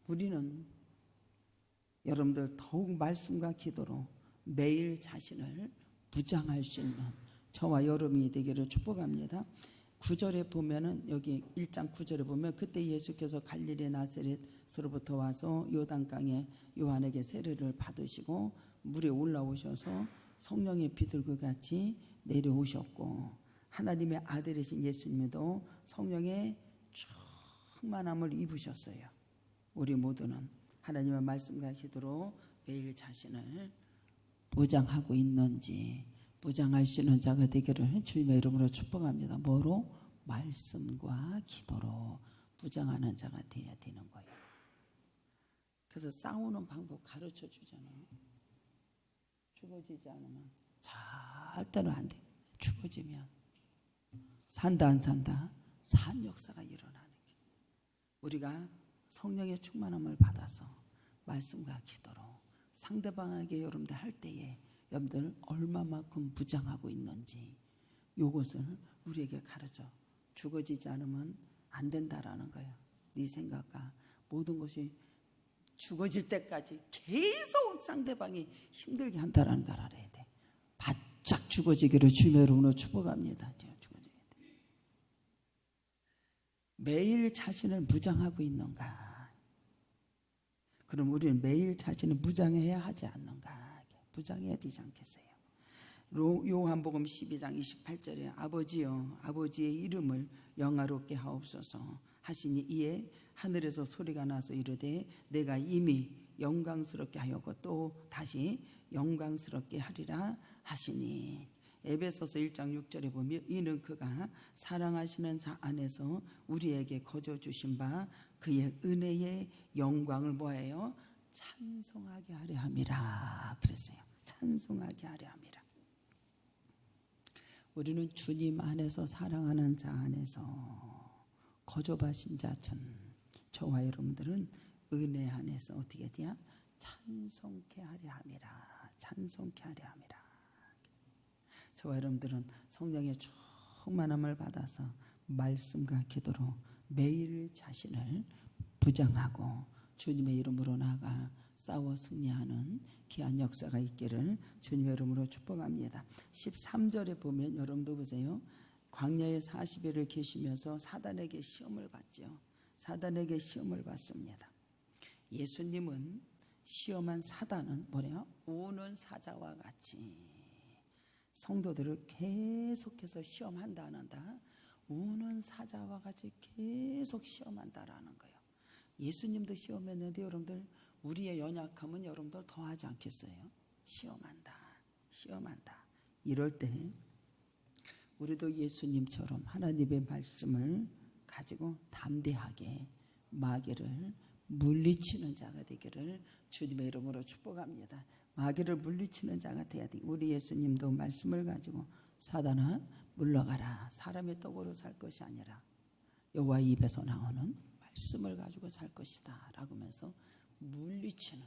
우리는 여러분들 더욱 말씀과 기도로 매일 자신을 무장할 수 있는 저와 여러분이 되기를 축복합니다. 9절에 보면은 여기 1장 9절에 보면 그때 예수께서 갈릴리 나사렛으로부터 와서 요단강에 요한에게 세례를 받으시고 물에 올라오셔서 성령의 비둘기 같이 내려오셨고 하나님의 아들이신 예수님도 성령의 충만함을 입으셨어요. 우리 모두는 하나님의 말씀과 기도로 매일 자신을 무장하고 있는지 무장할 수 있는 자가 되기를 주님의 이름으로 축복합니다. 뭐로? 말씀과 기도로 무장하는 자가 되어야 되는 거예요. 그래서 싸우는 방법 가르쳐 주잖아요. 죽어지지 않으면 절대로 안 돼. 죽어지면 산다 안 산다 산 역사가 일어나는 게 우리가 성령의 충만함을 받아서 말씀과 기도로 상대방에게 여러분들 할 때에 여러분들 얼마만큼 무장하고 있는지 이것을 우리에게 가르쳐. 죽어지지 않으면 안 된다라는 거예요. 네 생각과 모든 것이 죽어질 때까지 계속 상대방이 힘들게 한다라는 걸 알아야 돼. 바짝 죽어지기를 주님의 이름으로 축복합니다. 죽어져야 돼. 매일 자신을 무장하고 있는가? 그럼 우리는 매일 자신을 무장해야 하지 않는가? 무장해야 되지 않겠어요? 요한복음 12장 28절에 아버지여 아버지의 이름을 영화롭게 하옵소서 하시니 이에 하늘에서 소리가 나서 이르되 내가 이미 영광스럽게 하였고 또 다시 영광스럽게 하리라 하시니 에베소서 1장 6절에 보면 이는 그가 사랑하시는 자 안에서 우리에게 거저 주신 바 그의 은혜의 영광을 뭐예요? 찬송하게 하려 함이라 그랬어요. 찬송하게 하려 함이라. 우리는 주님 안에서 사랑하는 자 안에서 거듭하신 자준 저와 여러분들은 은혜 안에서 어떻게 돼야? 찬송케 하려 함이라. 찬송케 하려 함이라. 저와 여러분들은 성령의 충만함을 받아서 말씀과 기도로 매일 자신을 부장하고 주님의 이름으로 나아가 싸워 승리하는 귀한 역사가 있기를 주님의 이름으로 축복합니다. 13절에 보면 여러분도 보세요. 광야에 40일을 계시면서 사단에게 시험을 받죠. 사단에게 시험을 받습니다. 예수님은 시험한 사단은 뭐래요? 우는 사자와 같이 성도들을 계속해서 시험한다 안 한다? 우는 사자와 같이 계속 시험한다라는 거예요. 예수님도 시험했는데 여러분들 우리의 연약함은 여러분들 더하지 않겠어요? 시험한다. 이럴 때 우리도 예수님처럼 하나님의 말씀을 가지고 담대하게 마귀를 물리치는 자가 되기를 주님의 이름으로 축복합니다. 마귀를 물리치는 자가 되어야 돼. 우리 예수님도 말씀을 가지고 사단아 물러가라. 사람의 떡으로 살 것이 아니라 여호와 입에서 나오는 말씀을 가지고 살 것이다 라고 하면서 물리치는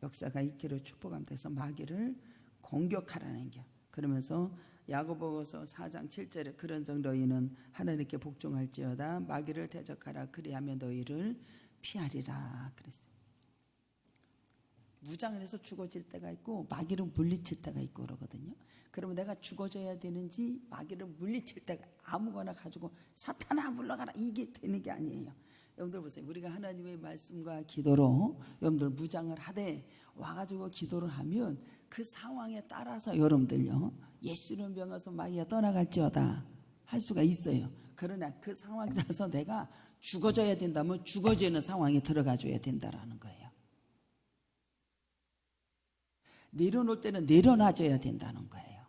역사가 있기를 축복합니다. 그래서 마귀를 공격하라는 게 그러면서 야고보서 4장 7절에 그런즉 너희는 하나님께 복종할지어다 마귀를 대적하라 그리하면 너희를 피하리라 그랬어요. 무장을 해서 죽어질 때가 있고 마귀를 물리칠 때가 있고 그러거든요. 그러면 내가 죽어져야 되는지 마귀를 물리칠 때가 아무거나 가지고 사탄아 물러가라 이게 되는 게 아니에요. 여러분들 보세요. 우리가 하나님의 말씀과 기도로 여러분들 무장을 하되 와가지고 기도를 하면 그 상황에 따라서 여러분들요 예수를 명하서 마귀가 떠나갈지어다 할 수가 있어요. 그러나 그 상황에 따라서 내가 죽어져야 된다면 죽어지는 상황에 들어가줘야 된다라는 거예요. 내려놓을 때는 내려놔줘야 된다는 거예요.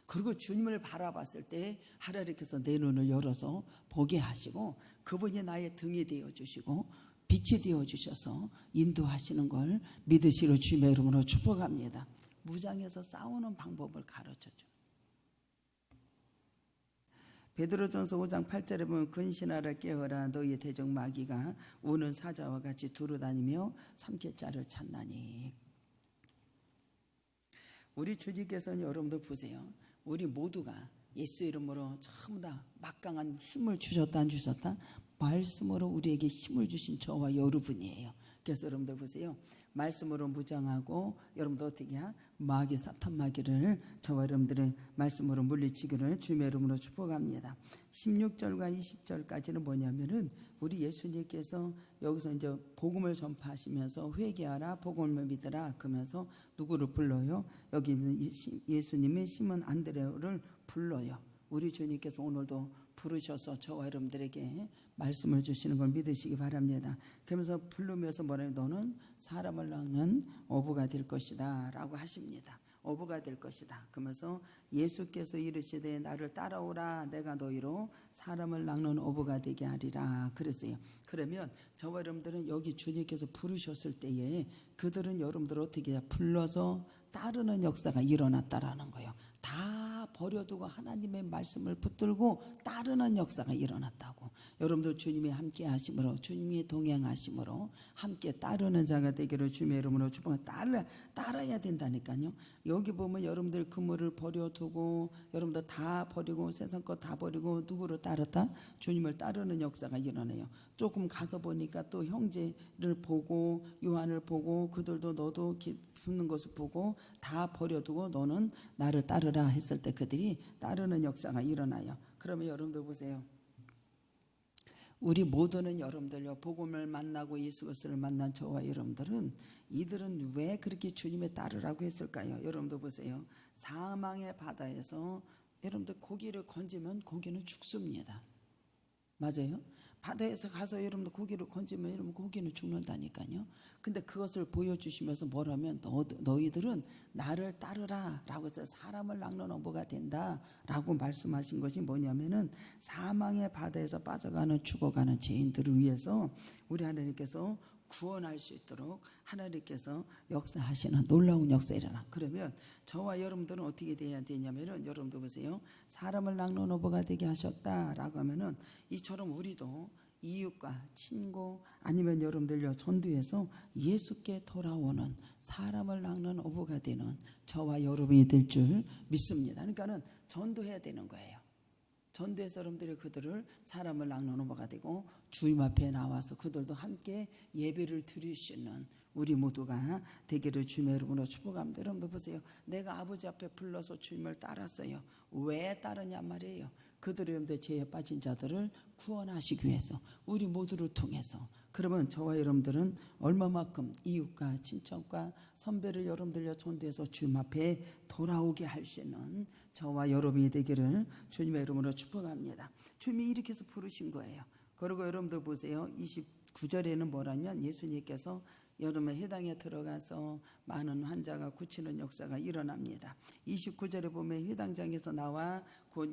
그리고 주님을 바라봤을 때 하나님께서 내 눈을 열어서 보게 하시고 그분이 나의 등이 되어주시고 빛이 되어주셔서 인도하시는 걸 믿으시로 주님의 이름으로 축복합니다. 무장해서 싸우는 방법을 가르쳐줘. 베드로전서 5장 8절에 보면 근신하라 깨어라 너희의 대적 마귀가 우는 사자와 같이 두루다니며 삼킬 자를 찾나니. 우리 주님께서는 여러분들 보세요. 우리 모두가 예수 이름으로 전부 다 막강한 힘을 주셨다 안 주셨다? 말씀으로 우리에게 힘을 주신 저와 여러분이에요. 그래서 여러분들 보세요. 말씀으로 무장하고 여러분들 어떻게 해야? 마귀 사탄 마귀를 저와 여러분들은 말씀으로 물리치기를 주님의 이름으로 축복합니다. 16절과 20절까지는 뭐냐면은 우리 예수님께서 여기서 이제 복음을 전파하시면서 회개하라 복음을 믿으라 그러면서 누구를 불러요? 여기 예수님이 시몬 안드레를 불러요. 우리 주님께서 오늘도 부르셔서 저와 여러분들에게 말씀을 주시는 걸 믿으시기 바랍니다. 그러면서 부르면서 뭐라요? 너는 사람을 낳는 어부가 될 것이다 라고 하십니다. 어부가 될 것이다. 그러면서 예수께서 이르시되 나를 따라오라 내가 너희로 사람을 낚는 어부가 되게 하리라 그랬어요. 그러면 저와 여러분들은 여기 주님께서 부르셨을 때에 그들은 여러분들을 어떻게 해야? 불러서 따르는 역사가 일어났다라는 거예요. 다 버려두고 하나님의 말씀을 붙들고 따르는 역사가 일어났다고. 여러분들 주님이 함께 하심으로 주님이 동행하심으로 함께 따르는 자가 되기를 주님의 이름으로 축복합니다. 따라야 된다니까요. 여기 보면 여러분들 그물을 버려두고 여러분들 다 버리고 세상 거 다 버리고 누구를 따랐다? 주님을 따르는 역사가 일어나요. 조금 가서 보니까 또 형제를 보고 요한을 보고 그들도 너도 붙는 것을 보고 다 버려두고 너는 나를 따르라 했을 때 그들이 따르는 역사가 일어나요. 그러면 여러분들 보세요. 우리 모두는 여러분들요 복음을 만나고 예수 그리스도를 만난 저와 여러분들은 이들은 왜 그렇게 주님에 따르라고 했을까요? 여러분들 보세요. 사망의 바다에서 여러분들 고기를 건지면 고기는 죽습니다. 맞아요? 바다에서 가서 여러분들 고기를 건지면 여러분 고기는 죽는다니까요. 근데 그것을 보여주시면서 뭐라면 너희들은 나를 따르라 라고 해서 사람을 낚는 어부가 된다 라고 말씀하신 것이 뭐냐면은 사망의 바다에서 빠져가는 죽어가는 죄인들을 위해서 우리 하나님께서 구원할 수 있도록 하나님께서 역사하시는 놀라운 역사 일어나. 그러면 저와 여러분들은 어떻게 돼야 되냐면은 여러분들 보세요. 사람을 낚는 어부가 되게 하셨다라고 하면은 이처럼 우리도 이웃과 친구 아니면 여러분들요 전도해서 예수께 돌아오는 사람을 낚는 어부가 되는 저와 여러분이 될 줄 믿습니다. 그러니까는 전도해야 되는 거예요. 전도해서 여러분들이 그들을 사람을 낚는 어부가 되고 주님 앞에 나와서 그들도 함께 예배를 드릴 수 있는 우리 모두가 되기를 주님의 이름으로 축복합니다. 여러분들 보세요. 내가 아버지 앞에 불러서 주님을 따랐어요. 왜 따르냐 말이에요. 그들의 여러분들 죄에 빠진 자들을 구원하시기 위해서 우리 모두를 통해서. 그러면 저와 여러분들은 얼마만큼 이웃과 친척과 선배를 여러분들과 전도해서 주님 앞에 돌아오게 할 수 있는 저와 여러분이 되기를 주님의 이름으로 축복합니다. 주님이 이렇게 해서 부르신 거예요. 그리고 여러분들 보세요. 29절에는 뭐라면 예수님께서 여름에 회당에 들어가서 많은 환자가 고치는 역사가 일어납니다. 29절에 보면 회당장에서 나와 곧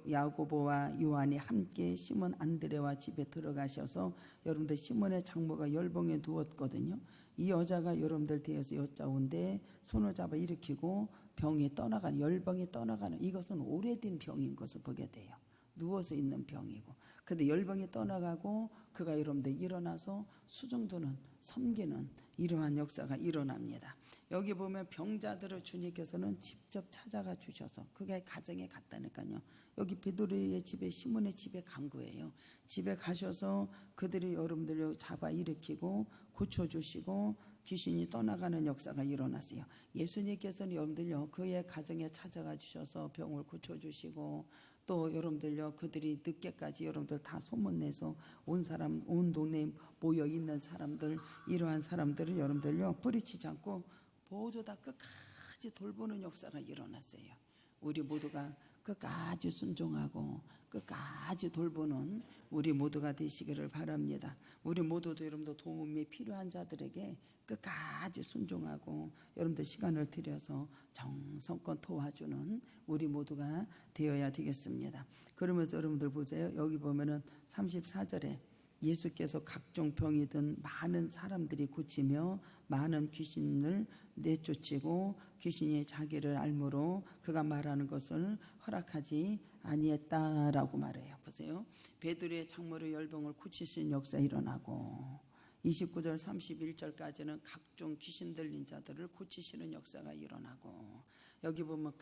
야고보와 요한이 함께 시몬 안드레와 집에 들어가셔서 여러분들 시몬의 장모가 열병에 누웠거든요. 이 여자가 여러분들 대해서 여짜온데 손을 잡아 일으키고 병이 떠나가는 열병이 떠나가는 이것은 오래된 병인 것을 보게 돼요. 누워서 있는 병이고 근데 열병이 떠나가고 그가 여러분들 일어나서 수종드는 섬기는 이러한 역사가 일어납니다. 여기 보면 병자들을 주님께서는 직접 찾아가 주셔서 그게 가정에 갔다니까요. 여기 베드로의 집에 시몬의 집에 간 거예요. 집에 가셔서 그들이 여러분들을 잡아 일으키고 고쳐주시고 귀신이 떠나가는 역사가 일어났어요. 예수님께서는 여러분들요 그의 가정에 찾아가 주셔서 병을 고쳐주시고 또 여러분들요 그들이 늦게까지 여러분들 다 소문내서 온 사람 온 동네에 모여 있는 사람들 이러한 사람들을 여러분들요 뿌리치지 않고 모두 다 끝까지 돌보는 역사가 일어났어요. 우리 모두가 끝까지 순종하고 끝까지 돌보는 우리 모두가 되시기를 바랍니다. 우리 모두도 여러분들 도움이 필요한 자들에게 끝까지 순종하고 여러분들 시간을 들여서 정성껏 도와주는 우리 모두가 되어야 되겠습니다. 그러면서 여러분들 보세요. 여기 보면은 34절에 예수께서 각종 병이 든 많은 사람들이 고치며 많은 귀신을 내쫓고 귀신이 자기를 알므로 그가 말하는 것을 허락하지 아니했다라고 말해요. 보세요. 베드로의 장모의 열병을 고치신 역사 일어나고 29절 31절까지는 각종 귀신 들린 자들을 고치시는 역사가 일어나고 여기 보면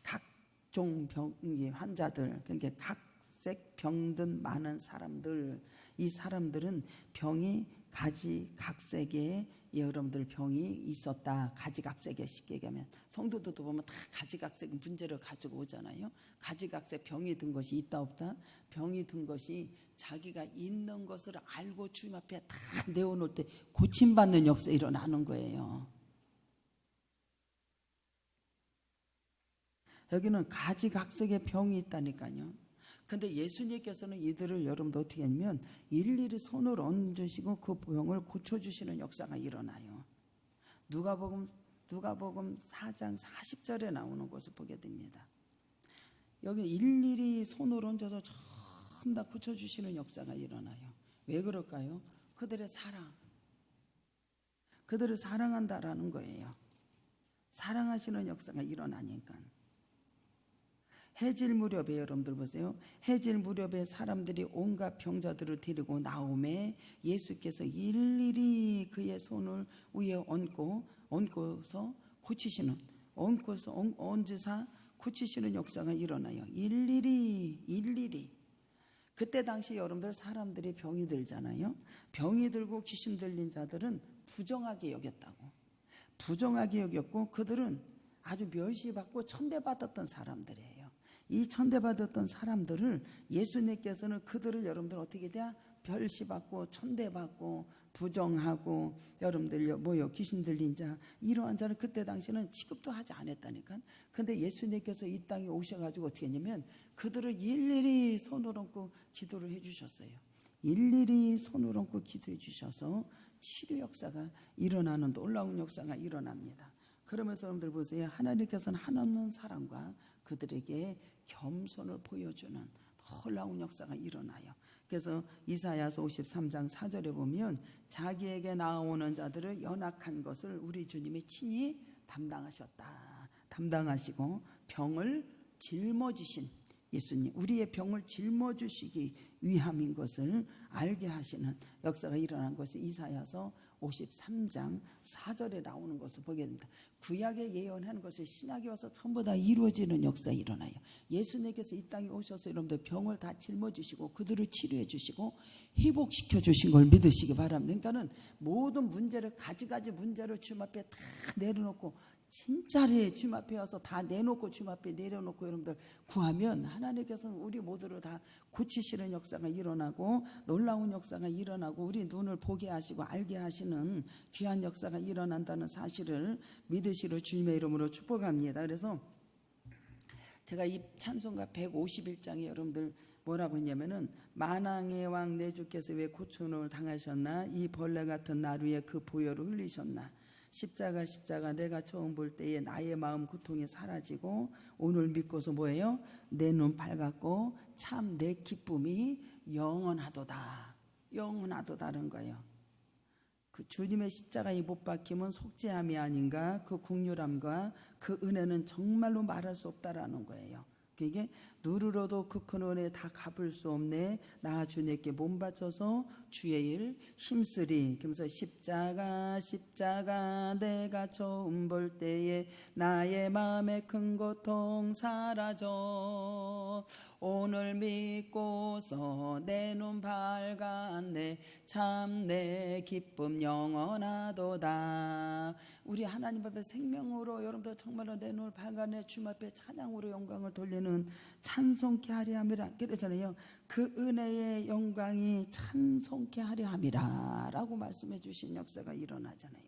각종 병의 환자들 그러니까 각 가지각색 병든 많은 사람들, 이 사람들은 병이 가지각색의 여러분들 병이 있었다. 가지각색에 쉽게 얘기하면 성도들도 보면 다 가지각색 문제를 가지고 오잖아요. 가지각색 병이 든 것이 있다 없다. 병이 든 것이 자기가 있는 것을 알고 주님 앞에 다 내어놓을 때 고침받는 역사 일어나는 거예요. 여기는 가지각색의 병이 있다니까요. 근데 예수님께서는 이들을 여러분들 어떻게 하냐면 일일이 손을 얹으시고 그 병을 고쳐주시는 역사가 일어나요. 누가복음 4장 40절에 나오는 것을 보게 됩니다. 여기 일일이 손을 얹어서 전부 다 고쳐주시는 역사가 일어나요. 왜 그럴까요? 그들의 사랑, 그들을 사랑한다라는 거예요. 사랑하시는 역사가 일어나니까. 해질 무렵에 여러분들 보세요. 해질 무렵에 사람들이 온갖 병자들을 데리고 나오매 예수께서 일일이 그의 손을 위에 얹고서 고치시는, 얹으사 고치시는 역사가 일어나요. 일일이. 그때 당시 여러분들 사람들이 병이 들잖아요. 병이 들고 귀신 들린 자들은 부정하게 여겼다고. 부정하게 여겼고 그들은 아주 멸시받고 천대받았던 사람들이에요. 이 천대받았던 사람들을 예수님께서는 그들을 여러분들 어떻게 돼야 멸시받고 천대받고 부정하고 여러분들 뭐요 귀신 들린 자 이러한 자는 그때 당시는 취급도 하지 않았다니까. 근데 예수님께서 이 땅에 오셔가지고 어떻게 했냐면 그들을 일일이 손을 얹고 기도를 해주셨어요. 일일이 손을 얹고 기도해 주셔서 치료 역사가 일어나는 놀라운 역사가 일어납니다. 그러면서 여러분들 보세요. 하나님께서는 한없는 사랑과 그들에게 겸손을 보여주는 놀라운 역사가 일어나요. 그래서 이사야서 53장 4절에 보면 자기에게 나오는 자들을 연약한 것을 우리 주님이 친히 담당하시고 병을 짊어지신 예수님, 우리의 병을 짊어주시기 위함인 것을 알게 하시는 역사가 일어난 것이 이사야서 53장 4절에 나오는 것을 보게 됩니다. 구약에 예언한 것이 신약에 와서 전부 다 이루어지는 역사가 일어나요. 예수님께서 이 땅에 오셔서 여러분들 병을 다 짊어지시고 그들을 치료해 주시고 회복시켜 주신 걸 믿으시기 바랍니다. 그러니까는 모든 문제를 가지 문제를 주님 앞에 다 내려놓고 진짜리 주님 앞에 와서 다 내놓고 주님 앞에 내려놓고 여러분들 구하면 하나님께서는 우리 모두를 다 고치시는 역사가 일어나고 놀라운 역사가 일어나고 우리 눈을 보게 하시고 알게 하시는 귀한 역사가 일어난다는 사실을 믿으시러 주님의 이름으로 축복합니다. 그래서 제가 이 찬송가 151장에 여러분들 뭐라고 했냐면은 만왕의 왕 내 주께서 왜 고초를 당하셨나 이 벌레 같은 날 위에 그 보혈을 흘리셨나 십자가 내가 처음 볼 때에 나의 마음 고통이 사라지고 오늘 믿고서 뭐예요? 내 눈 밝았고 참 내 기쁨이 영원하도다는 거예요. 그 주님의 십자가에 못 박힘은 속죄함이 아닌가 그 긍휼함과 그 은혜는 정말로 말할 수 없다라는 거예요. 이게 누르러도 그 큰 은혜 다 갚을 수 없네 나 주님께 몸 바쳐서 주의 일 힘쓰리. 그러면서 십자가 내가 처음 볼 때에 나의 마음의 큰 고통 사라져 오늘 믿고서 내 눈 밝았네 참 내 기쁨 영원하도다. 우리 하나님 앞에 생명으로 여러분들 정말로 내 눈을 밝아내 주님 앞에 찬양으로 영광을 돌리는 찬송케 하리 함이라. 그래서는요 그 은혜의 영광이 찬송케 하리 함이라 라고 말씀해 주신 역사가 일어나잖아요.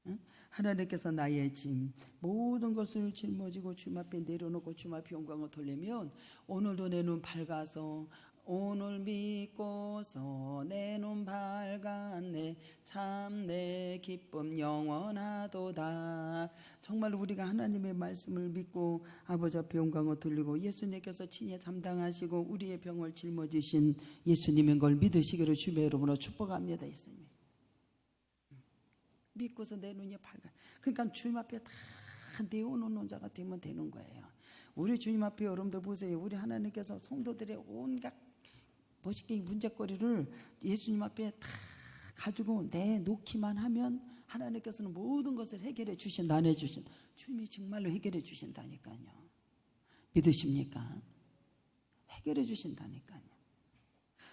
응? 하나님께서 나의 짐 모든 것을 짊어지고 주님 앞에 내려놓고 주님 앞에 영광을 돌리면 오늘도 내 눈 밝아서 오늘 믿고서 내 눈 밝았네 참 내 기쁨 영원하도다. 정말 우리가 하나님의 말씀을 믿고 아버지 앞에 영광을 돌리고 예수님께서 친히 담당하시고 우리의 병을 짊어지신 예수님인 걸 믿으시기를 주님의 이름으로 축복합니다. 예수님 믿고서 내 눈이 밝아. 그러니까 주님 앞에 다 내어놓는 자가 되면 되는 거예요. 우리 주님 앞에 여러분들 보세요. 우리 하나님께서 성도들의 온갖 멋있게 문제거리를 예수님 앞에 다 가지고 내놓기만 하면 하나님께서는 모든 것을 해결해 주신다. 안 해주신다. 주님이 정말로 해결해 주신다니까요. 믿으십니까? 해결해 주신다니까요.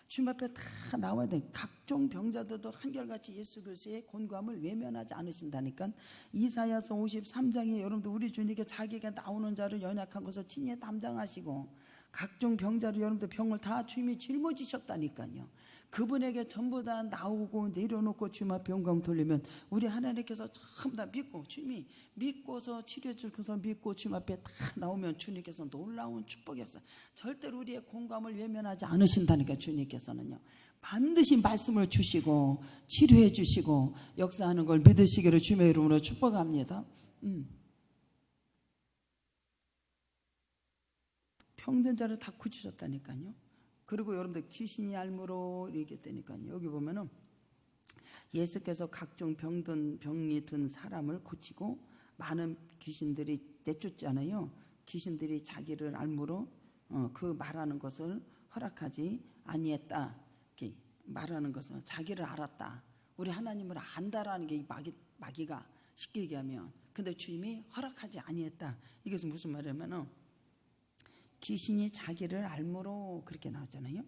주님 앞에 다 나와야 돼. 각종 병자들도 한결같이 예수 그리스도의 권고함을 외면하지 않으신다니까. 이사야서 53장에 여러분들 우리 주님께 자기가 나오는 자를 연약한 것을 친히 담당하시고 각종 병자를 여러분들 병을 다 주님이 짊어지셨다니까요. 그분에게 전부 다 나오고 내려놓고 주님 앞에 영광 돌리면 우리 하나님께서 전부 다 믿고 주님이 믿고서 치료해 주셔서 믿고 주님 앞에 다 나오면 주님께서 놀라운 축복이 없어요. 절대로 우리의 공감을 외면하지 않으신다니까. 주님께서는요 반드시 말씀을 주시고 치료해 주시고 역사하는 걸 믿으시기를 주님의 이름으로 축복합니다. 병든 자를 다 고치셨다니까요. 그리고 여러분들 귀신이 알므로 얘기했다니까요. 여기 보면은 예수께서 각종 병이 든 사람을 고치고 많은 귀신들이 내쫓잖아요. 귀신들이 자기를 알므로 그 말하는 것을 허락하지 아니했다. 이렇게 말하는 것은 자기를 알았다. 우리 하나님을 안다라는 게 마귀가 쉽게 얘기하면, 근데 주님이 허락하지 아니했다. 이것은 무슨 말이냐면은 귀신이 자기를 알므로 그렇게 나왔잖아요.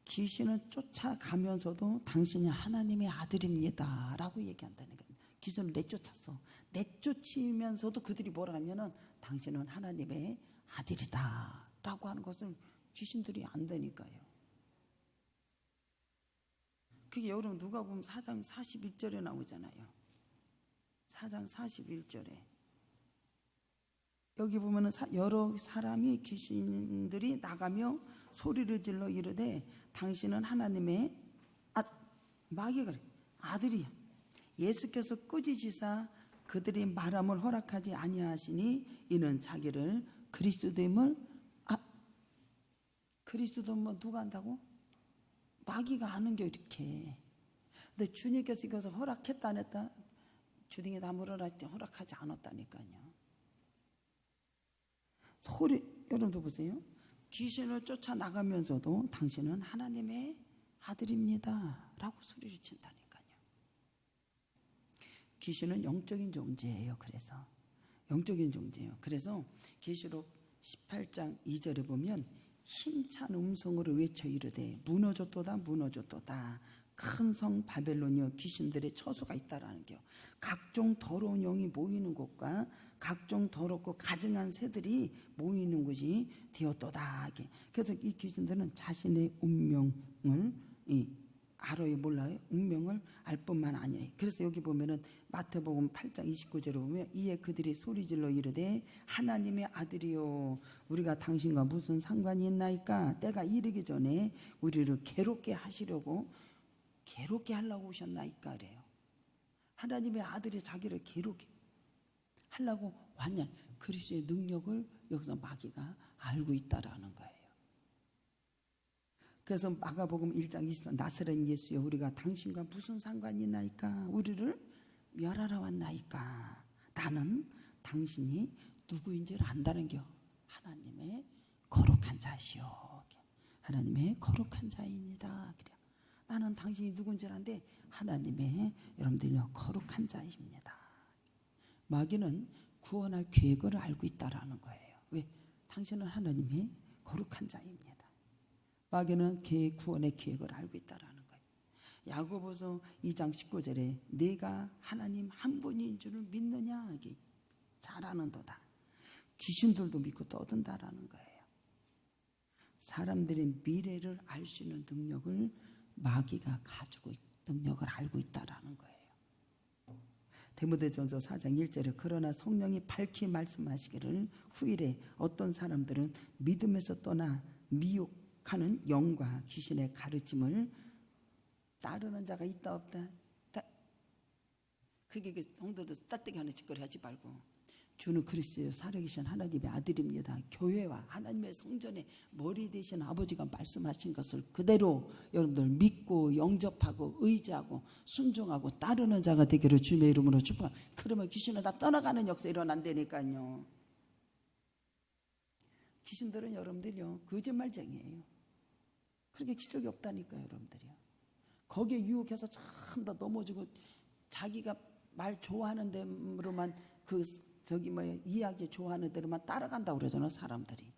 귀신을 쫓아가면서도 당신이 하나님의 아들입니다 라고 얘기한다는 거예요. 귀신을 내쫓았어. 내쫓으면서도 그들이 뭐라 하면은 당신은 하나님의 아들이다 라고 하는 것을 귀신들이 안다니까요. 그게 여러분 누가 보면 4장 41절에 나오잖아요. 4장 41절에 여기 보면은 여러 사람이 귀신들이 나가며 소리를 질러 이르되 당신은 하나님의 마귀가 아들이야. 예수께서 꾸짖으사 그들이 말함을 허락하지 아니하시니 이는 자기를 그리스도임을 그리스도 뭐 누가 안다고? 마귀가 아는 게 이렇게. 근데 주님께서 이것을 허락했다 안 했다? 주둥이 나무를 할 때 허락하지 않았다니까요. 소리 여러분도 보세요. 귀신을 쫓아나가면서도 당신은 하나님의 아들입니다 라고 소리를 친다니까요. 귀신은 영적인 존재예요. 그래서 영적인 존재예요. 그래서 계시록 18장 2절에 보면 힘찬 음성으로 외쳐 이르되 무너졌도다 무너졌도다 큰 성 바벨론이여 귀신들의 처소가 있다라는 게요. 각종 더러운 영이 모이는 곳과 각종 더럽고 가증한 새들이 모이는 곳이 되었도다. 그래서 이 귀신들은 자신의 운명을 알아요 몰라요? 운명을 알 뿐만 아니에요. 그래서 여기 보면은 마태복음 8장 29절에 보면 이에 그들이 소리질러 이르되 하나님의 아들이요 우리가 당신과 무슨 상관이 있나이까? 때가 이르기 전에 우리를 괴롭게 하시려고 괴롭게 하려고 오셨나이까 그래요. 하나님의 아들이 자기를 괴롭게 하려고 왔냐. 그리스도의 능력을 여기서 마귀가 알고 있다라는 거예요. 그래서 마가복음 1장 20절 나사렛 예수여 우리가 당신과 무슨 상관이 나이까? 우리를 멸하러 왔나이까? 나는 당신이 누구인지를 안다는 겨. 하나님의 거룩한 자시오. 하나님의 거룩한 자입니다. 그래. 나는 당신이 누군지 아는데 하나님의 여러분들요 거룩한 자입니다. 마귀는 구원할 계획을 알고 있다라는 거예요. 왜? 당신은 하나님의 거룩한 자입니다. 마귀는 구원의 계획을 알고 있다라는 거예요. 야고보서 2장 19절에 내가 하나님 한 분인 줄을 믿느냐 이게 잘하는도다. 귀신들도 믿고 떠든다라는 거예요. 사람들의 미래를 알 수 있는 능력을 마귀가 가지고 능력을 알고 있다라는 거예요. 디모데전서 4장 1절에 그러나 성령이 밝히 말씀하시기를 후일에 어떤 사람들은 믿음에서 떠나 미혹하는 영과 귀신의 가르침을 따르는 자가 있다 없다. 그게 성도들 따뜻하게 하는 짓거리 하지 말고 주는 그리스도의 살아계신 하나님의 아들입니다. 교회와 하나님의 성전의 머리 되신 아버지가 말씀하신 것을 그대로 여러분들 믿고 영접하고 의지하고 순종하고 따르는 자가 되기를 주님의 이름으로 축복합니다. 그러면 귀신은 다 떠나가는 역사 일어난다니까요. 귀신들은 여러분들요 거짓말쟁이에요. 그렇게 기적이 없다니까요. 여러분들이요. 거기에 유혹해서 전부 다 넘어지고 자기가 말 좋아하는 대로만 이야기 좋아하는 대로만 따라간다고 그러잖아요. 사람들이.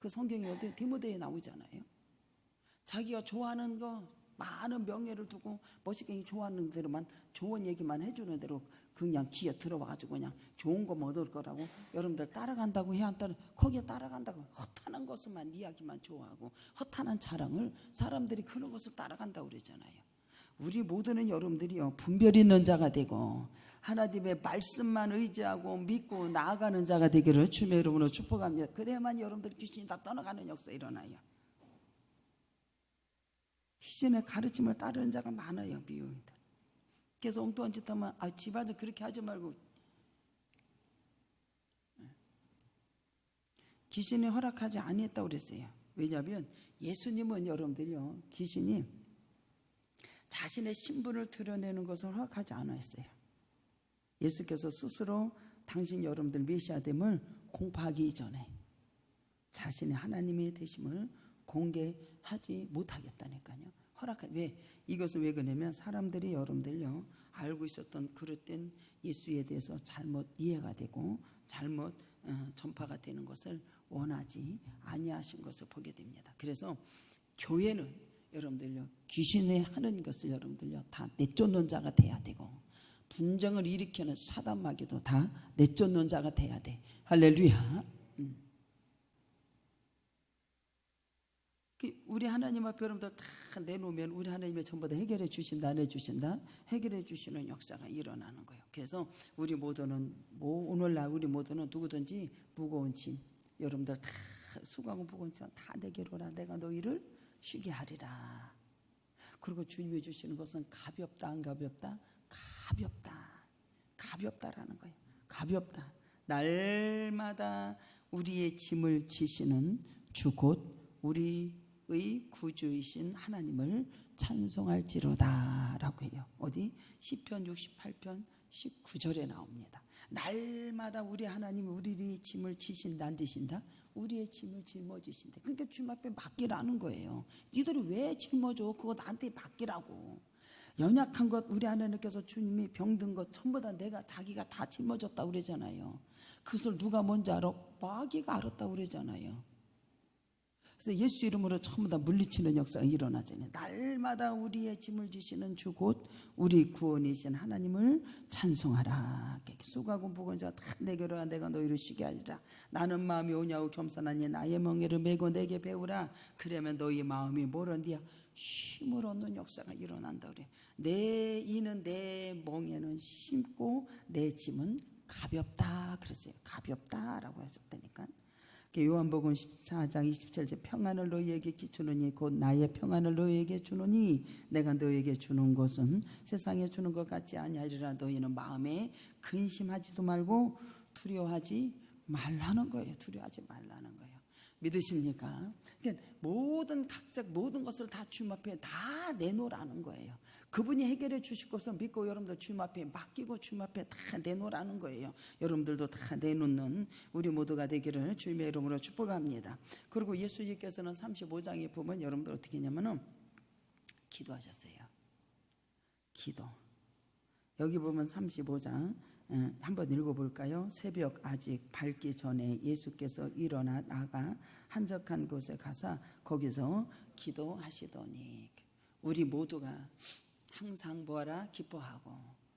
그 성경이 어디 디모데에 나오잖아요. 자기가 좋아하는 거 많은 명예를 두고 멋있게 좋아하는 대로만 좋은 얘기만 해주는 대로 그냥 기어 들어와가지고 그냥 좋은 거 얻을 거라고 여러분들 따라간다고 해야 한다는 거기에 따라간다고 허탄한 것만 이야기만 좋아하고 허탄한 자랑을 사람들이 그런 것을 따라간다고 그러잖아요. 우리 모두는 여러분들이요 분별 있는 자가 되고 하나님의 말씀만 의지하고 믿고 나아가는 자가 되기를 주님의 이름으로 축복합니다. 그래야만 여러분들 귀신이 다 떠나가는 역사 일어나요. 귀신의 가르침을 따르는 자가 많아요. 미용이들. 그래서 엉뚱한 짓 하면 집안에서 그렇게 하지 말고 귀신이 허락하지 아니했다고 그랬어요. 왜냐하면 예수님은 여러분들이요 귀신이 자신의 신분을 드러내는 것을 허락하지 않았어요. 예수께서 스스로 당신 여러분들 메시아됨을 공포하기 이전에 자신의 하나님의 되심을 공개하지 못하겠다니까요. 왜 이것은 왜 그러냐면 사람들이 여러분들요 알고 있었던 그릇된 예수에 대해서 잘못 이해가 되고 잘못 전파가 되는 것을 원하지 아니하신 것을 보게 됩니다. 그래서 교회는 여러분들요 귀신이 하는 것을 여러분들요 다 내쫓는 자가 돼야 되고 분쟁을 일으키는 사단 마귀도 다 내쫓는 자가 돼야 돼. 할렐루야. 우리 하나님 앞에 여러분들 다 내놓으면 우리 하나님이 전부 다 해결해 주신다 안 해주신다 해결해 주시는 역사가 일어나는 거예요. 그래서 우리 모두는 오늘날 우리 모두는 누구든지 무거운 짐 여러분들 다 수고하고 무거운 짐 다 내게로 오라 내가 너희를 쉬게 하리라. 그리고 주님이 주시는 것은 가볍다 안 가볍다? 가볍다라는 거예요. 가볍다. 날마다 우리의 짐을 지시는 주 곧 우리의 구주이신 하나님을 찬송할지로다 라고 해요. 어디? 시편 68편 19절에 나옵니다. 날마다 우리 하나님이 우리의 짐을 지신다 안 지신다? 우리의 짐을 짊어지신다. 그러니까 주님 앞에 맡기라는 거예요. 니들이 왜 짊어져? 그거 나한테 맡기라고. 연약한 것 우리 하나님께서 주님이 병든 것 전부 다 자기가 다 짊어졌다고 그러잖아요. 그것을 누가 뭔지 알아? 마귀가 알았다고 그러잖아요. 그래서 예수 이름으로 전부 다 물리치는 역사가 일어나잖아요. 날마다 우리의 짐을 지시는 주 곧 우리 구원이신 하나님을 찬송하라. 수고하고 무거운 자가 다 내게로 와 내가 너희를 쉬게 하리라. 나는 마음이 오냐고 겸손하니 나의 멍에를 메고 내게 배우라. 그러면 너희 마음이 뭐런디야? 쉼을 얻는 역사가 일어난다 그래. 내 멍에는 쉽고 내 짐은 가볍다 그랬어요. 가볍다라고 하셨다니까. 요한복음 14장 27절 평안을 너희에게 주노니 곧 나의 평안을 너희에게 주노니 내가 너희에게 주는 것은 세상에 주는 것 같지 아니하리라. 너희는 마음에 근심하지도 말고 두려워하지 말라는 거예요. 두려워하지 말라는 거예요. 믿으십니까? 그러니까 모든 각색 모든 것을 다 주님 앞에 다 내놓으라는 거예요. 그분이 해결해 주실 것을 믿고 여러분들 주님 앞에 맡기고 주님 앞에 다 내놓으라는 거예요. 여러분들도 다 내놓는 우리 모두가 되기를 주님의 이름으로 축복합니다. 그리고 예수님께서는 35장에 보면 여러분들 어떻게 했냐면은 기도하셨어요. 기도. 여기 보면 35장 한번 읽어볼까요? 새벽 아직 밝기 전에 예수께서 일어나 나가 한적한 곳에 가서 거기서 기도하시더니 우리 모두가 항상 뭐하라? 기뻐하고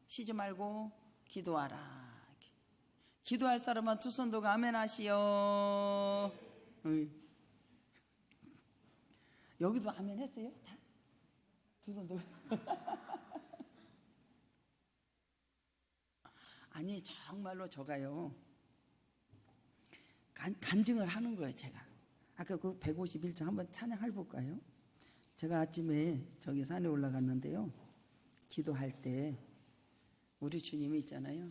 쉬지 말고 기도하라. 기도할 사람은 두 손 들고 아멘 하시오. 여기도 아멘 했어요? 다? 두 손 들고 아니 정말로 저가요 간증을 하는 거예요. 제가 아까 그 151장 한번 찬양해 볼까요? 제가 아침에 저기 산에 올라갔는데요 기도할 때 우리 주님이 있잖아요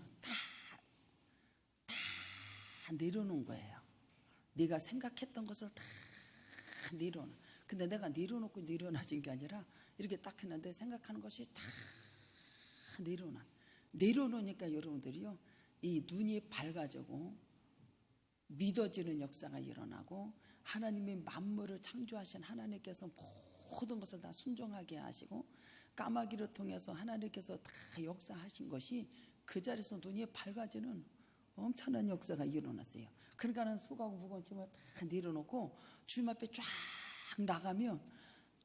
다 내려놓은 거예요. 네가 생각했던 것을 다 내려놓은. 근데 내가 내려놓고 내려놔진 게 아니라 이렇게 딱 했는데 생각하는 것이 다 내려놓으니까 여러분들이요 이 눈이 밝아지고 믿어지는 역사가 일어나고 하나님의 만물을 창조하신 하나님께서 모든 것을 다 순종하게 하시고 까마귀를 통해서 하나님께서 다 역사하신 것이 그 자리에서 눈이 밝아지는 엄청난 역사가 일어났어요. 그러니까는 수고하고 무거운 다 내려놓고 주님 앞에 쫙 나가면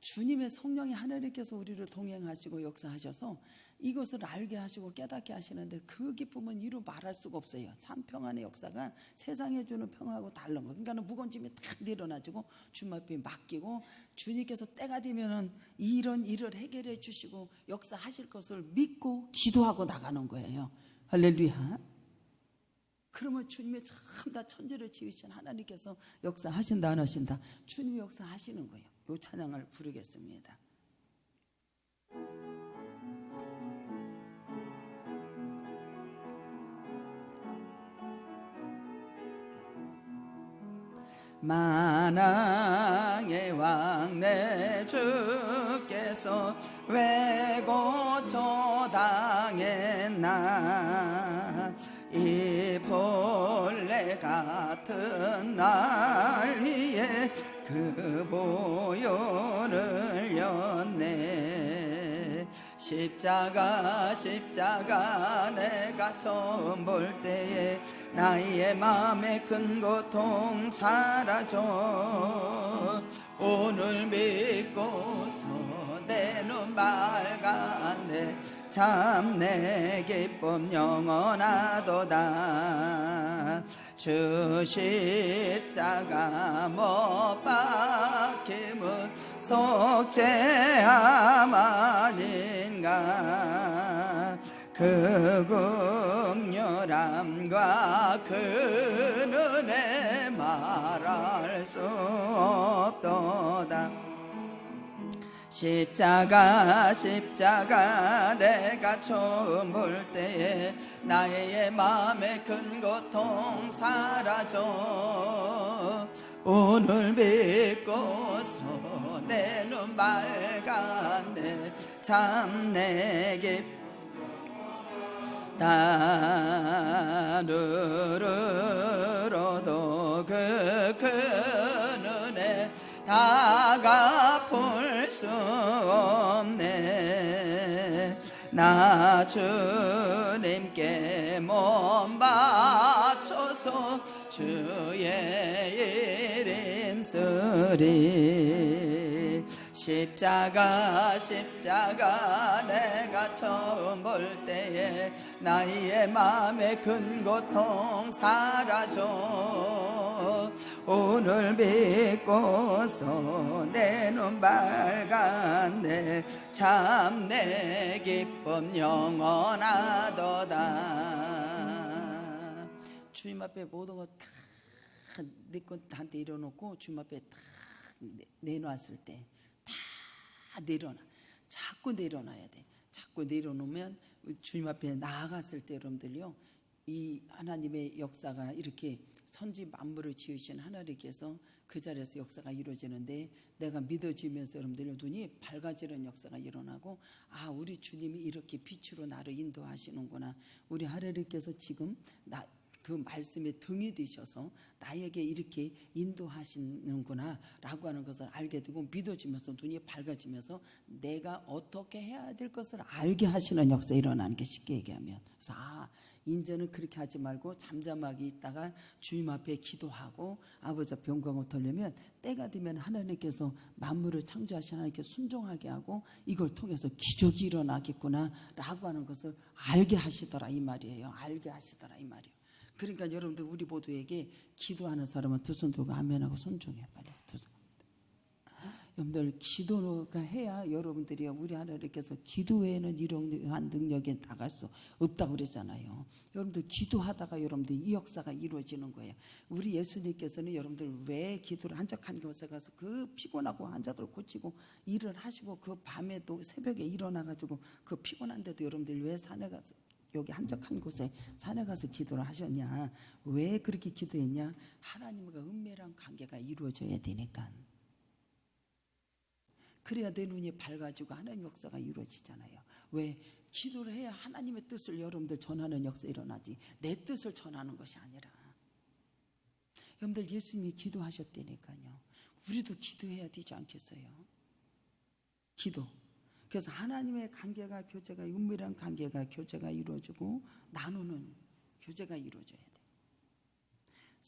주님의 성령이 하나님께서 우리를 동행하시고 역사하셔서 이것을 알게 하시고 깨닫게 하시는데 그 기쁨은 이루 말할 수가 없어요. 참 평안의 역사가 세상에 주는 평화하고 다른 거. 그러니까 무거운 짐이 딱 내려놔지고 주님 앞에 맡기고 주님께서 때가 되면은 이런 일을 해결해 주시고 역사하실 것을 믿고 기도하고 나가는 거예요. 할렐루야. 그러면 주님의 참 다 천지를 지으신 하나님께서 역사하신다 안 하신다? 주님이 역사하시는 거예요. 이 찬양을 부르겠습니다. 만왕의 왕 내 주께서 왜 고쳐 당했나 이 벌레 같은 날 위에 그 보혈을 였네. 십자가 내가 처음 볼 때에 나의 마음의 큰 고통 사라져. 오늘 믿고서 내 눈 밝았네. 참 내 기쁨 영원하도다. 주 십자가 못 박힘은 속죄함 아닌가. 그 긍휼함과 그 은혜 말할 수 없도다. 십자가 내가 처음 볼 때에 나의 마음의 큰 고통 사라져. 오늘 믿고서 내 눈 밝았네. 참 내 기쁨 나누르러도 그 큰 은혜 다 갚을 수 없네. 나 주님께 몸 바쳐서 주의 이름 쓰리. 십자가 내가 처음 볼 때에 나의 마음의 큰 고통 사라져. 오늘 믿고서 내 눈 밝았네. 참 내 기쁨 영원하도다. 주님 앞에 모든 거 다 내 것 다 내려놓고 주님 앞에 다 내놨을 때 다 내려놔. 자꾸 내려놔야 돼. 자꾸 내려놓으면 주님 앞에 나아갔을 때 여러분들요, 이 하나님의 역사가 이렇게 천지 만물을 지으신 하나님께서 그 자리에서 역사가 이루어지는데 내가 믿어지면서 여러분들 눈이 밝아지는 역사가 일어나고, 아, 우리 주님이 이렇게 빛으로 나를 인도하시는구나. 우리 하나님께서 지금 그 말씀에 등이 되셔서 나에게 이렇게 인도하시는구나 라고 하는 것을 알게 되고 믿어지면서 눈이 밝아지면서 내가 어떻게 해야 될 것을 알게 하시는 역사 일어나는 게 쉽게 얘기하면. 그래서 이제는 그렇게 하지 말고 잠잠하게 있다가 주님 앞에 기도하고 아버지 앞에 영광을 돌리면 때가 되면 하나님께서 만물을 창조하신 하나님께 순종하게 하고 이걸 통해서 기적이 일어나겠구나 라고 하는 것을 알게 하시더라 이 말이에요. 알게 하시더라 이 말이에요. 그러니까 여러분들 우리 모두에게 기도하는 사람은 두 손 들고 아멘하고 손중해. 빨리 두 손. 여러분들 기도가 해야 여러분들이 우리 하나님께서 기도 외에는 이러한 능력에 나갈 수 없다고 그랬잖아요. 여러분들 기도하다가 여러분들 이 역사가 이루어지는 거예요. 우리 예수님께서는 여러분들 왜 기도를 한적한 곳에 가서 그 피곤하고 환자들 고치고 일을 하시고 그 밤에도 새벽에 일어나가지고 그 피곤한데도 여러분들 왜 산에 가서 여기 한적한 곳에 산에 가서 기도를 하셨냐? 왜 그렇게 기도했냐? 하나님과 은밀한 관계가 이루어져야 되니까. 그래야 내 눈이 밝아지고 하나님 역사가 이루어지잖아요. 왜? 기도를 해야 하나님의 뜻을 여러분들 전하는 역사 일어나지 내 뜻을 전하는 것이 아니라. 여러분들 예수님이 기도하셨다니까요. 우리도 기도해야 되지 않겠어요? 기도. 그래서 하나님의 관계가 교제가 은밀한 관계가 교제가 이루어지고 나누는 교제가 이루어져야 돼.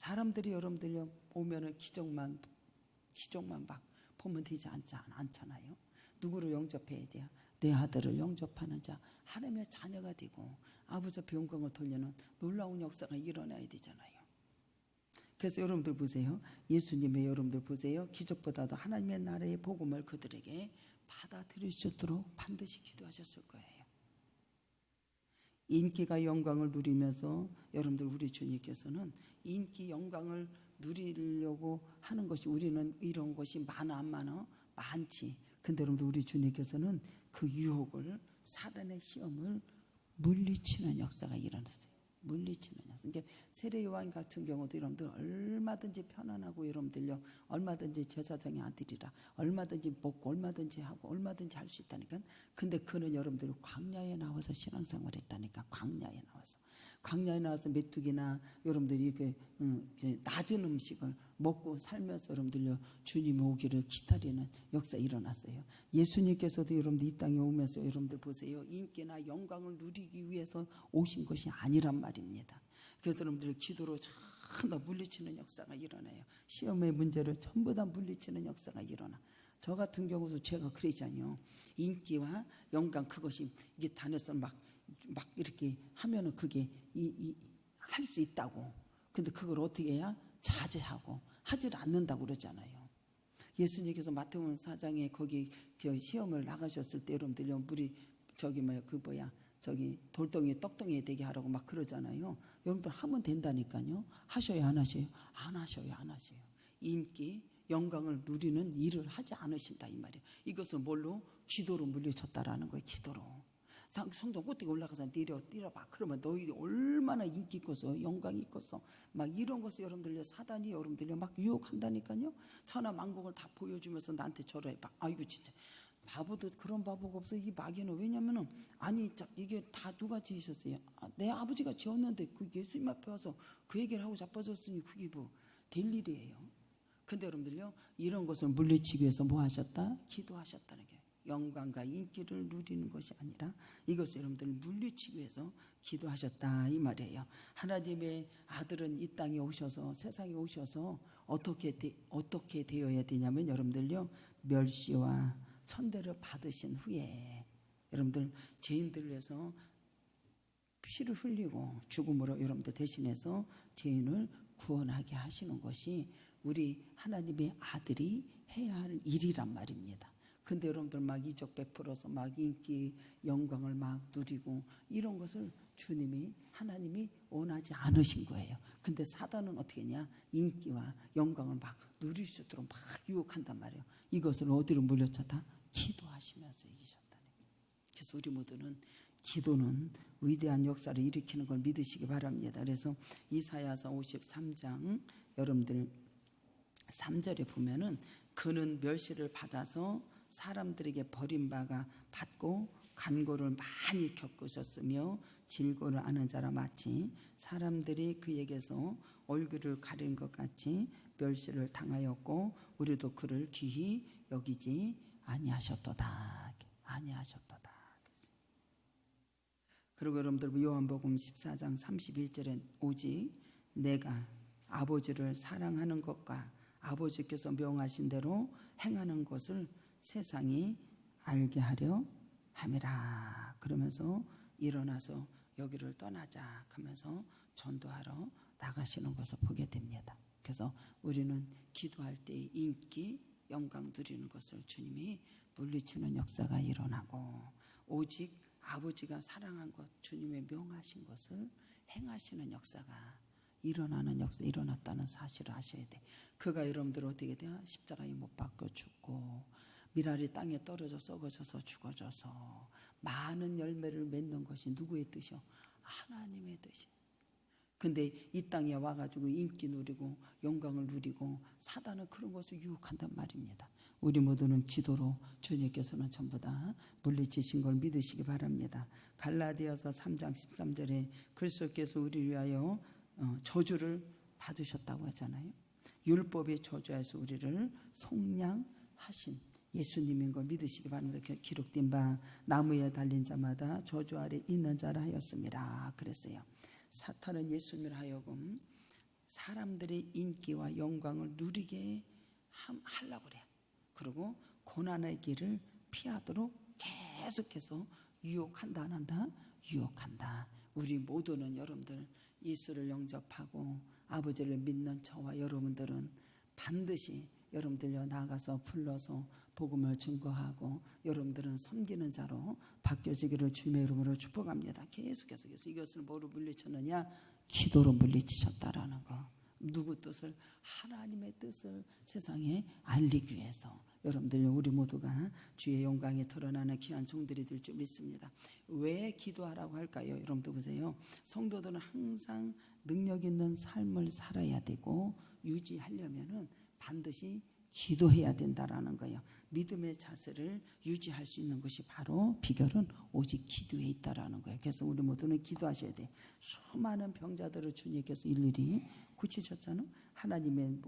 사람들이 여러분들 오면은 기적만 막 보면 되지 않잖아요. 누구를 영접해야 돼요? 내 아들을 영접하는 자, 하나님의 자녀가 되고 아버지 앞에 영광을 돌리는 놀라운 역사가 일어나야 되잖아요. 그래서 여러분들 보세요. 예수님의 여러분들 보세요. 기적보다도 하나님의 나라의 복음을 그들에게 받아들일 수 있도록 반드시 기도하셨을 거예요. 인기가 영광을 누리면서 여러분들 우리 주님께서는 인기 영광을 누리려고 하는 것이 우리는 이런 것이 많아 안 많아? 많지. 근데 여러분들 우리 주님께서는 그 유혹을 사단의 시험을 물리치는 역사가 일어났어요. 물리치는 역사. 그러니까 세례 요한 같은 경우도 여러분들 얼마든지 편안하고 여러분들요 얼마든지 제사장의 아들이라 얼마든지 먹고 얼마든지 하고 얼마든지 할 수 있다니까. 근데 그는 여러분들 광야에 나와서 신앙생활을 했다니까. 광야에 나와서 메뚜기나 여러분들이 낮은 음식을 먹고 살면서 여러분들요 주님 오기를 기다리는 역사 일어났어요. 예수님께서도 여러분들 이 땅에 오면서 여러분들 보세요. 인기나 영광을 누리기 위해서 오신 것이 아니란 말입니다. 그래서 여러분들 기도로 전부 다 물리치는 역사가 일어나요. 시험의 문제를 전부 다 물리치는 역사가 일어나. 저 같은 경우도 제가 그러잖아요. 인기와 영광 그것이 이게 단에서 막 이렇게 하면은 그게 할 수 있다고. 근데 그걸 어떻게 해야? 자제하고 하질 않는다고 그러잖아요. 예수님께서 마태복음 4장에 거기 시험을 나가셨을 때 여러분들 물이 돌덩이 떡덩이 되게 하라고 막 그러잖아요. 여러분들 하면 된다니까요. 하셔요 안 하셔요? 안 하셔요. 인기 영광을 누리는 일을 하지 않으신다 이 말이에요. 이것을 뭘로? 기도로 물리쳤다라는 거예요. 기도로. 성전 꼭대기 올라가서 뛰어봐. 그러면 너희들이 얼마나 인기 있고서 영광이 있고서 막 이런 것을 여러분들요 사단이 여러분들요 막 유혹한다니까요. 천하만국을 다 보여주면서 나한테 절해봐. 아이고 진짜 바보도 그런 바보가 없어. 이 마귀는. 왜냐면은 아니 이게 다 누가 지으셨어요? 내 아버지가 지었는데 그 예수님 앞에 와서 그 얘기를 하고 자빠졌으니 그게 뭐 될 일이에요. 근데 여러분들요 이런 것을 물리치기 위해서 뭐 하셨다? 기도하셨다는 게 영광과 인기를 누리는 것이 아니라 이것을 여러분들 물리치기 위해서 기도하셨다 이 말이에요. 하나님의 아들은 이 땅에 오셔서 세상에 오셔서 어떻게 되어야 되냐면 여러분들요 멸시와 천대를 받으신 후에 여러분들 죄인들을 위해서 피를 흘리고 죽음으로 여러분들 대신해서 죄인을 구원하게 하시는 것이 우리 하나님의 아들이 해야 할 일이란 말입니다. 근데 여러분들 막 이적 베풀어서 막 인기 영광을 막 누리고 이런 것을 주님이 하나님이 원하지 않으신 거예요. 근데 사단은 어떻게 했냐? 인기와 영광을 막 누릴 수 있도록 막 유혹한단 말이에요. 이것을 어디로 물려쳤다? 기도하시면서 이기셨다는 거예요. 그래서 우리 모두는 기도는 위대한 역사를 일으키는 걸 믿으시기 바랍니다. 그래서 이사야서 53장 여러분들 3절에 보면은 그는 멸시를 받아서 사람들에게 버림받아 받고 간고를 많이 겪으셨으며 질고를 아는 자라 마치 사람들이 그에게서 얼굴을 가린 것 같이 멸시를 당하였고 우리도 그를 귀히 여기지 아니하셨도다. 그리고 여러분들 요한복음 14장 31절에 오직 내가 아버지를 사랑하는 것과 아버지께서 명하신 대로 행하는 것을 세상이 알게 하려 함이라. 그러면서 일어나서 여기를 떠나자 하면서 전도하러 나가시는 것을 보게 됩니다. 그래서 우리는 기도할 때 인기, 영광 누리는 것을 주님이 물리치는 역사가 일어나고 오직 아버지가 사랑한 것, 주님의 명하신 것을 행하시는 역사가 일어났다는 사실을 아셔야 돼. 그가 여러분들 어떻게 돼요? 십자가에 못 박혀 죽고 미랄이 땅에 떨어져 썩어져서 죽어져서 많은 열매를 맺는 것이 누구의 뜻이요? 하나님의 뜻이. 근데 이 땅에 와가지고 인기 누리고 영광을 누리고 사단은 그런 것을 유혹한단 말입니다. 우리 모두는 기도로 주님께서는 전부 다 물리치신 걸 믿으시기 바랍니다. 갈라디아서 3장 13절에 그리스도께서 우리를 위하여 저주를 받으셨다고 하잖아요. 율법의 저주에서 우리를 속량하신 예수님인 걸 믿으시기 바랍니다. 기록된 바 나무에 달린 자마다 저주 아래 있는 자라 하였습니다. 그랬어요. 사탄은 예수님을 하여금 사람들의 인기와 영광을 누리게 하려고 그래. 그리고 고난의 길을 피하도록 계속해서 유혹한다 안 한다? 유혹한다. 우리 모두는 여러분들 예수를 영접하고 아버지를 믿는 저와 여러분들은 반드시 여러분들요 나가서 불러서 복음을 증거하고 여러분들은 섬기는 자로 바뀌어지기를 주님의 이름으로 축복합니다. 계속해서 이것을 뭐로 물리쳤느냐? 기도로 물리치셨다라는 거. 누구 뜻을? 하나님의 뜻을 세상에 알리기 위해서. 여러분들 우리 모두가 주의 영광이 드러나는 귀한 종들이 될 줄 믿습니다. 왜 기도하라고 할까요? 여러분들 보세요. 성도들은 항상 능력 있는 삶을 살아야 되고 유지하려면은 반드시 기도해야 된다라는 거예요. 믿음의 자세를 유지할 수 있는 것이 바로 비결은 오직 기도에 있다라는 거예요. 그래서 우리 모두는 기도하셔야 돼요. 수많은 병자들을 주님께서 일일이 고치셨잖아요. 하나님의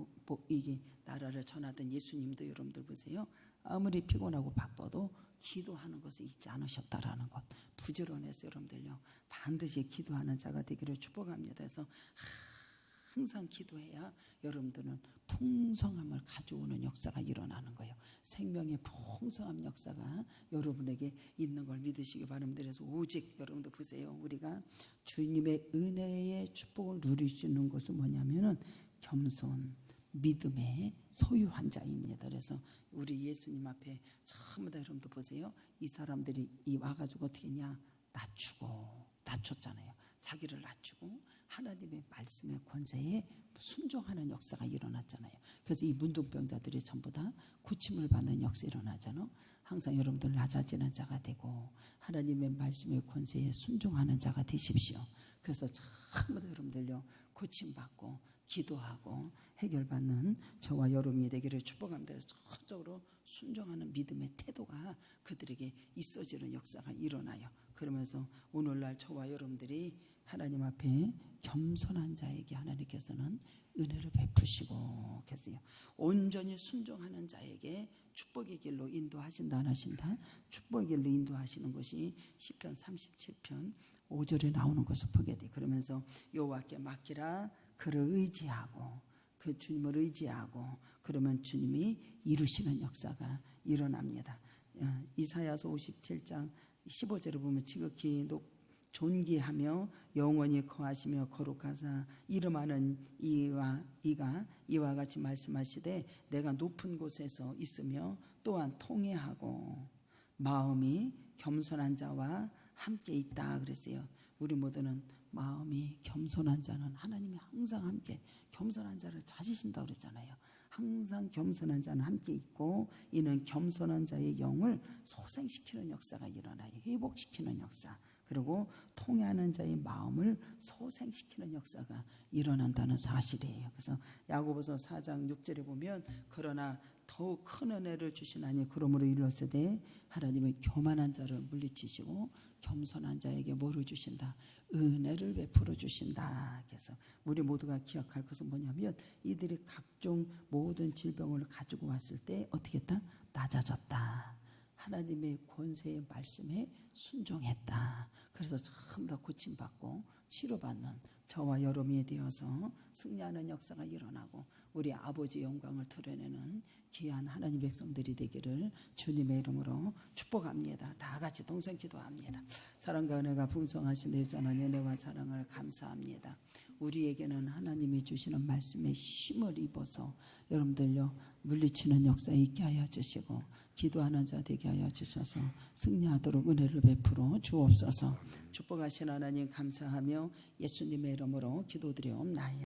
이게 나라를 전하던 예수님도 여러분들 보세요. 아무리 피곤하고 바빠도 기도하는 것을 잊지 않으셨다라는 것. 부지런해서 여러분들요 반드시 기도하는 자가 되기를 축복합니다. 그래서 항상 기도해야 여러분들은 풍성함을 가져오는 역사가 일어나는 거예요. 생명의 풍성한 역사가 여러분에게 있는 걸 믿으시기 바랍니다. 그래서 오직 여러분들 보세요. 우리가 주님의 은혜의 축복을 누릴 수 있는 것은 뭐냐면은 겸손, 믿음의 소유한 자입니다. 그래서 우리 예수님 앞에 전부 다 여러분들 보세요. 이 사람들이 와가지고 어떻게 했냐? 낮췄잖아요. 자기를 낮추고 하나님의 말씀의 권세에 순종하는 역사가 일어났잖아요. 그래서 이 문둥병자들이 전부 다 고침을 받는 역사 일어나잖아요. 항상 여러분들 낮아지는 자가 되고 하나님의 말씀의 권세에 순종하는 자가 되십시오. 그래서 전부 다 여러분들요 고침받고 기도하고 해결받는 저와 여러분이 되기를 축복합니다. 전적으로 순종하는 믿음의 태도가 그들에게 있어지는 역사가 일어나요. 그러면서 오늘날 저와 여러분들이 하나님 앞에 겸손한 자에게 하나님께서는 은혜를 베푸시고 계세요. 온전히 순종하는 자에게 축복의 길로 인도하신다 안 하신다? 축복의 길로 인도하시는 것이 시편 37편 5절에 나오는 것을 보게 돼. 그러면서 여호와께 맡기라. 그를 의지하고 그 주님을 의지하고 그러면 주님이 이루시는 역사가 일어납니다. 이사야서 57장 15절을 보면 지극히 존귀하며 영원히 거하시며 거룩하사 이름하는 이와 같이 말씀하시되 내가 높은 곳에서 있으며 또한 통회하고 마음이 겸손한 자와 함께 있다 그랬어요. 우리 모두는 마음이 겸손한 자는 하나님이 항상 함께 겸손한 자를 찾으신다고 그랬잖아요. 항상 겸손한 자는 함께 있고 이는 겸손한 자의 영을 소생시키는 역사가 일어나요. 회복시키는 역사. 그리고 통회하는 자의 마음을 소생시키는 역사가 일어난다는 사실이에요. 그래서 야고보서 4장 6절에 보면 그러나 더욱 큰 은혜를 주시나니 그러므로 이르렀으되 하나님은 교만한 자를 물리치시고 겸손한 자에게 뭐를 주신다? 은혜를 베풀어 주신다. 그래서 우리 모두가 기억할 것은 뭐냐면 이들이 각종 모든 질병을 가지고 왔을 때 어떻게 했다? 낮아졌다. 하나님의 권세의 말씀에 순종했다. 그래서 전부 다 고침받고 치료받는 저와 여러분이 되어서 승리하는 역사가 일어나고 우리 아버지 영광을 드러내는 귀한 하나님 백성들이 되기를 주님의 이름으로 축복합니다. 다 같이 동성 기도합니다. 사랑과 은혜가 풍성하신 여전한 은혜와 사랑을 감사합니다. 우리에게는 하나님이 주시는 말씀에 힘을 입어서 여러분들요 물리치는 역사에 있게 하여 주시고 기도하는 자 되게 하여 주셔서 승리하도록 은혜를 베풀어 주옵소서. 축복하신 하나님 감사하며 예수님의 이름으로 기도드리옵나이다.